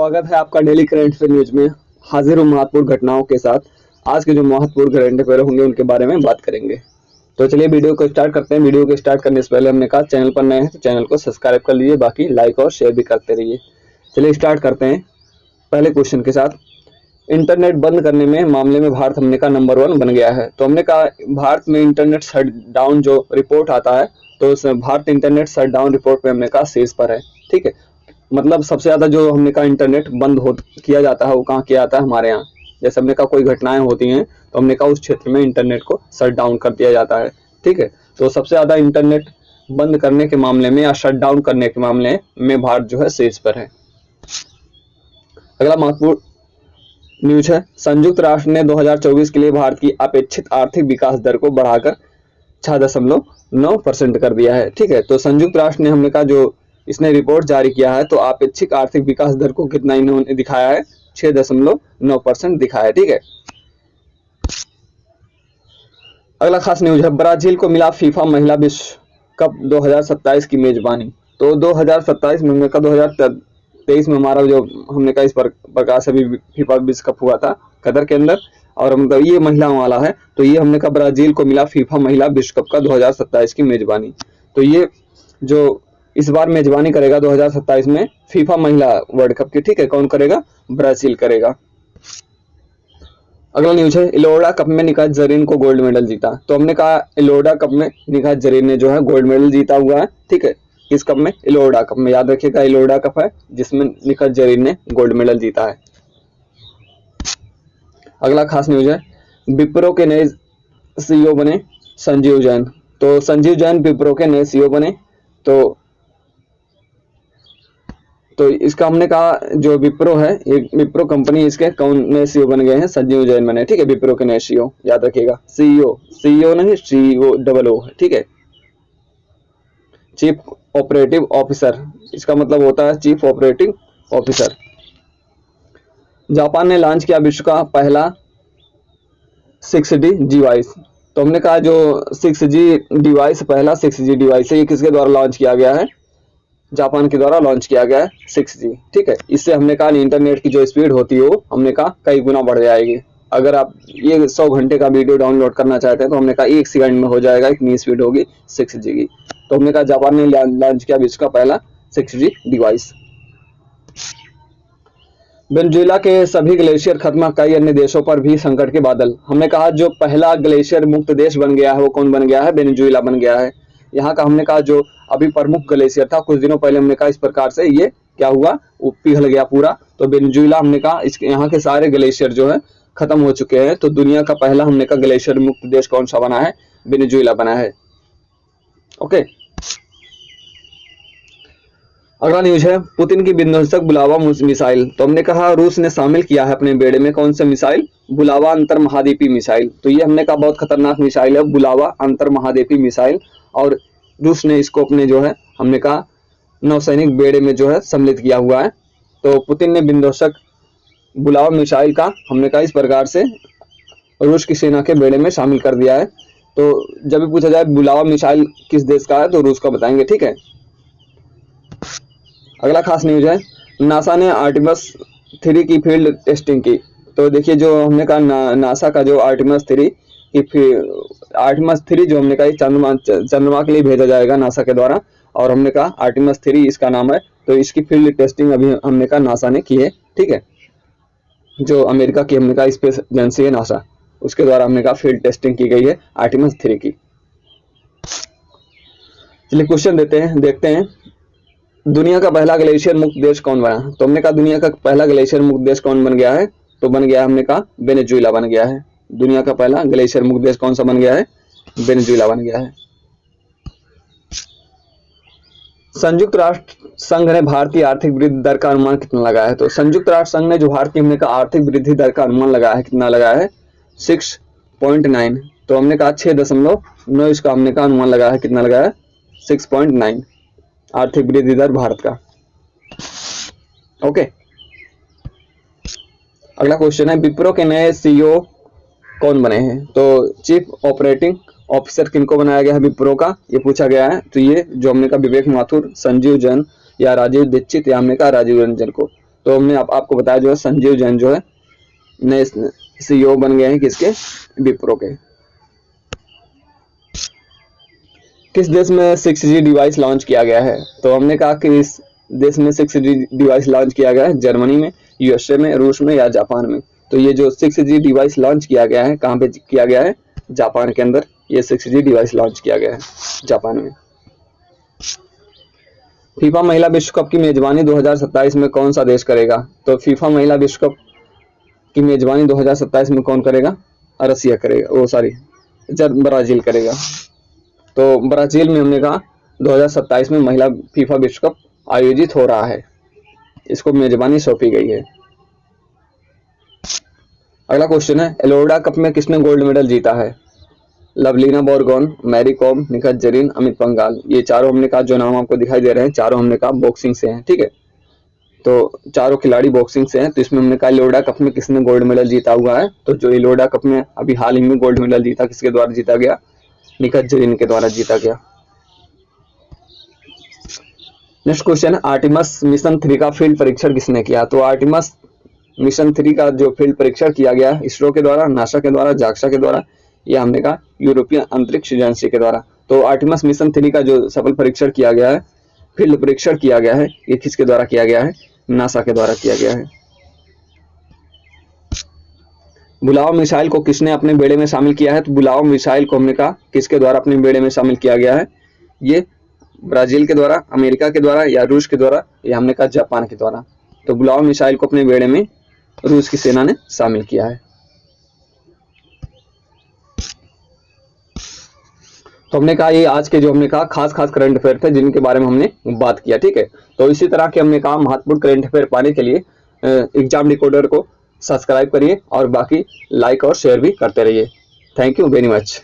स्वागत है आपका डेली करंट अफेयर न्यूज में। हाजिर हूँ महत्वपूर्ण घटनाओं के साथ। आज के जो महत्वपूर्ण करंट अफेयर होंगे उनके बारे में बात करेंगे। तो चलिए वीडियो को स्टार्ट करते हैं। वीडियो को स्टार्ट करने से पहले हमने कहा चैनल पर नए हैं तो चैनल को सब्सक्राइब कर लीजिए, बाकी लाइक और शेयर भी करते रहिए। चलिए स्टार्ट करते हैं पहले क्वेश्चन के साथ। इंटरनेट बंद करने में मामले में भारत हमने कहा नंबर 1 बन गया है। तो हमने कहा भारत में इंटरनेट शटडाउन जो रिपोर्ट आता है तो उस भारत इंटरनेट शटडाउन रिपोर्ट में हमने कहा शीर्ष पर है। ठीक है, मतलब सबसे ज्यादा जो हमने कहा इंटरनेट बंद हो किया जाता है वो कहाँ किया जाता है, हमारे यहाँ। जैसे हमने कहा कोई घटनाएं होती हैं तो हमने कहा उस क्षेत्र में इंटरनेट को शट डाउन कर दिया जाता है। ठीक है, तो सबसे ज्यादा इंटरनेट बंद करने के मामले में या शट डाउन करने के मामले में भारत जो है शीर्ष पर है। अगला महत्वपूर्ण न्यूज है, संयुक्त राष्ट्र ने 2024 के लिए भारत की अपेक्षित आर्थिक विकास दर को बढ़ाकर 6.9% कर दिया है। ठीक है, तो संयुक्त राष्ट्र ने हमने कहा जो इसने रिपोर्ट जारी किया है तो अपेक्षित आर्थिक विकास दर को कितना इन्होंने दिखाया है, 6.9% दिखाया है। ठीक है, अगला खास न्यूज है, ब्राजील को मिला फीफा महिला विश्व कप 2027 की मेजबानी। तो 2027 में हमने कहा 2023 में हमारा जो हमने कहा इस प्रकार से भी फीफा विश्व कप हुआ था कतर के अंदर, और मतलब ये महिलाओं वाला है। तो ये हमने कहा ब्राजील को मिला फीफा महिला विश्व कप का 2027 की मेजबानी। तो ये जो इस बार मेजबानी करेगा 2027 में फीफा महिला वर्ल्ड कप की। ठीक है, कौन करेगा? ब्राजील करेगा। अगला न्यूज है, इलोरा कप में निकाह जरीन को गोल्ड मेडल जीता। तो हमने कहा इलोरा कप में निकाह जरीन ने जो है गोल्ड मेडल जीता हुआ है। ठीक है, किस कप में? इलोरा कप में। याद रखिएगा इलोरा कप है जिसमें निकाह जरीन ने गोल्ड मेडल जीता है। अगला खास न्यूज है, विप्रो के नए सीईओ बने संजीव जैन। तो संजीव जैन विप्रो के नए सीईओ बने। तो इसका हमने कहा जो विप्रो है, एक विप्रो कंपनी, इसके कौन नए सीईओ बन गए हैं? संजीव जैन बने। ठीक है, विप्रो के नए सीईओ। याद रखिएगा सीईओ नहीं, सीईओ डबल ओ है। ठीक है, चीफ ऑपरेटिव ऑफिसर, इसका मतलब होता है चीफ ऑपरेटिव ऑफिसर। जापान ने लॉन्च किया विश्व का पहला 6G डिवाइस। तो हमने कहा जो 6G डिवाइस, पहला 6G डिवाइस है, ये किसके द्वारा लॉन्च किया गया है? जापान के द्वारा लॉन्च किया गया है 6G। ठीक है, इससे हमने कहा इंटरनेट की जो स्पीड होती है वो हमने कहा कई गुना बढ़ जाएगी। अगर आप ये 100 घंटे का वीडियो डाउनलोड करना चाहते हैं तो हमने कहा 1 सेकंड में हो जाएगा, इतनी स्पीड होगी 6G की। तो हमने कहा जापान ने लॉन्च किया विश्व का पहला 6G डिवाइस। वेनेजुएला के सभी ग्लेशियर खत्म, कई अन्य देशों पर भी संकट के बादल। हमने कहा जो पहला ग्लेशियर मुक्त देश बन गया है वो कौन बन गया है? वेनेजुएला बन गया है। यहाँ का हमने कहा जो अभी प्रमुख ग्लेशियर था कुछ दिनों पहले, हमने कहा इस प्रकार से ये क्या हुआ, वो पिघल गया पूरा। तो वेनेजुएला हमने कहा इसके यहाँ के सारे ग्लेशियर जो है खत्म हो चुके हैं। तो दुनिया का पहला हमने कहा ग्लेशियर मुक्त देश कौन सा बना है? वेनेजुएला बना है। ओके, अगला न्यूज है, पुतिन की विध्वंसक बुलावा मिसाइल। तो हमने कहा रूस ने शामिल किया है अपने बेड़े में कौन सा मिसाइल? बुलावा अंतर महाद्वीपीय मिसाइल। तो ये हमने कहा बहुत खतरनाक मिसाइल है बुलावा अंतर महाद्वीपीय मिसाइल, और रूस ने इसको अपने जो है हमने कहा नौसैनिक बेड़े में जो है सम्मिलित किया हुआ है। तो पुतिन ने विध्वंसक बुलावा मिसाइल का हमने कहा इस प्रकार से रूस की सेना के बेड़े में शामिल कर दिया है। तो जब भी पूछा जाए बुलावा मिसाइल किस देश का है तो रूस का बताएंगे। ठीक है, अगला खास न्यूज है, नासा ने आर्टेमिस 3 की फील्ड टेस्टिंग की। तो देखिए जो हमने कहा नासा का जो आर्टेमिस 3 जो हमने कहा चंद्रमा के लिए भेजा जाएगा नासा के द्वारा, और हमने कहा आर्टेमिस 3 इसका नाम है। तो इसकी फील्ड टेस्टिंग अभी हमने कहा नासा ने की है। ठीक है, जो अमेरिका की हमने कहा स्पेस एजेंसी है नासा, उसके द्वारा हमने कहा फील्ड टेस्टिंग की गई है आर्टेमिस 3 की। चलिए क्वेश्चन देखते हैं, दुनिया का पहला ग्लेशियर मुक्त देश कौन बना? तो हमने कहा दुनिया का पहला ग्लेशियर मुक्त देश कौन बन गया है? तो बन गया हमने कहा वेनेजुएला बन गया है। दुनिया का पहला ग्लेशियर मुक्त देश कौन सा बन गया है? वेनेजुएला बन गया है। संयुक्त राष्ट्र संघ ने भारतीय आर्थिक वृद्धि दर का अनुमान कितना लगाया है? तो संयुक्त राष्ट्र संघ ने जो भारतीय हमने कहा आर्थिक वृद्धि दर का अनुमान लगाया है, कितना लगाया है? 6.9। तो हमने कहा 6.9 इसका हमने कहा अनुमान लगाया है, कितना लगाया है? 6.9 आर्थिक वृद्धि दर भारत का। ओके, अगला क्वेश्चन है, विप्रो के नए सीईओ कौन बने हैं? तो चीफ ऑपरेटिंग ऑफिसर किनको बनाया गया है विप्रो का, ये पूछा गया है। तो ये जो हमने कहा विवेक माथुर, संजीव जैन या राजीव दीक्षित या हमने कहा राजीव रंजन को। तो हमने आपको बताया जो है संजीव जैन जो है नए CEO बन गए हैं किसके, विप्रो के। किस देश में 6G डिवाइस लॉन्च किया गया है? तो हमने कहा कि इस देश में 6G डिवाइस लॉन्च किया गया है, जर्मनी में, USA में, रूस में या जापान में। तो ये जो 6G डिवाइस लॉन्च किया गया है कहाँ पे किया गया है? जापान के अंदर ये 6G डिवाइस लॉन्च किया गया है जापान में। फीफा महिला विश्व कप की मेजबानी 2027 में कौन सा देश करेगा? तो फीफा महिला विश्व कप की मेजबानी 2027 में कौन करेगा? रसिया करेगा, वो सॉरी ब्राजील करेगा। तो ब्राजील में हमने कहा 2027 में महिला फीफा विश्व कप आयोजित हो रहा है, इसको मेजबानी सौंपी गई है। अगला क्वेश्चन है, एलोवेरा कप में किसने गोल्ड मेडल जीता है? लवलीना बोरगोन, मैरी कॉम, निखत जरीन, अमित पंघाल। ये चारों हमने कहा जो नाम आपको दिखाई दे रहे हैं चारों हमने कहा बॉक्सिंग से हैं, ठीक है। तो चारों खिलाड़ी बॉक्सिंग से हैं। तो इसमें हमने कहा एलोवेरा कप में किसने गोल्ड मेडल जीता हुआ है? तो जो एलोवेरा कप में अभी हाल ही में गोल्ड मेडल जीता, किसके द्वारा जीता गया? निखत जरीन के द्वारा जीता गया। नेक्स्ट क्वेश्चन है, आर्टिमस मिशन 3 का फील्ड परीक्षण किसने किया? तो आर्टिमस मिशन 3 का जो फील्ड परीक्षण किया गया इसरो के द्वारा, नासा के द्वारा, जाक्सा के द्वारा, या हमने कहा यूरोपियन अंतरिक्ष एजेंसी के द्वारा। तो आर्टिमस मिशन 3 का जो सफल परीक्षण किया गया है, फील्ड परीक्षण किया गया है, ये किसके द्वारा किया गया है? नासा के द्वारा किया गया है। बुलावा मिसाइल को किसने अपने बेड़े में शामिल किया है? तो बुलावा मिसाइल को हमने कहा किसके द्वारा अपने बेड़े में शामिल किया गया है? ये ब्राजील के द्वारा, अमेरिका के द्वारा, या रूस के द्वारा, या हमने कहा जापान के द्वारा। तो बुलावा मिसाइल को अपने बेड़े में रूस की सेना ने शामिल किया है। तो हमने कहा ये आज के जो हमने कहा खास करंट अफेयर थे जिनके बारे में हमने बात किया, ठीक है। तो इसी तरह के हमने कहा महत्वपूर्ण करंट अफेयर पाने के लिए एग्जाम डिकोडर को सब्सक्राइब करिए और बाकी लाइक और शेयर भी करते रहिए। Thank you very much.